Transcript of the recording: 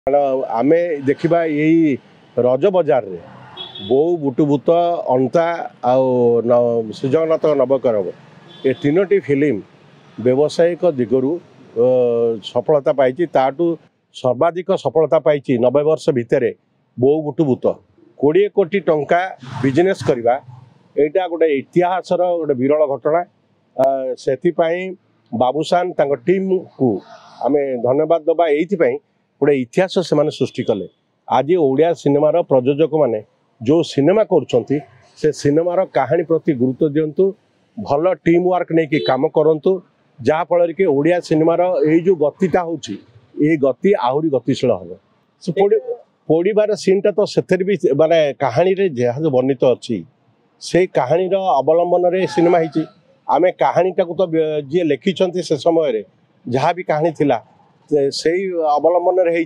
आमे देखा यही रज बजार रे बो बुटुभूत अंता सृजनाथ नवकरव ये तीनोटी फिल्म व्यावसायिक दिगरु सफलता पाई ताठू सर्वाधिक सफलता पाई 90 वर्ष भितर बो बुटुभूत 20 कोटी टंका बिजनेस करवा यहाँ गोटे इतिहास गोटे विरल घटना से बाबूसान टीम को आम धन्यवाद दबा ये गोटे इतिहास से सृष्टि कले आज ओडिया सिनेमार प्रयोजक माने जो सिनेमा करुँच से सिनेमार कहानी प्रति गुरुत्व दिंतु भल टीम वर्क नहीं कि काम करूँ जहाँफल कि ओडिया सिनेमार ये जो गतिटा होची ये गति आहरी गतिशील हम से पोड़ार सीनटा तो से भी माने कहानी रे जहाँ वर्णित अच्छी से कहानी अवलंबन रे सिनेमा होती आम कहानीटा को तो जी लिखिं से समय जहाँ भी कहानी थिला से अवलंबन रे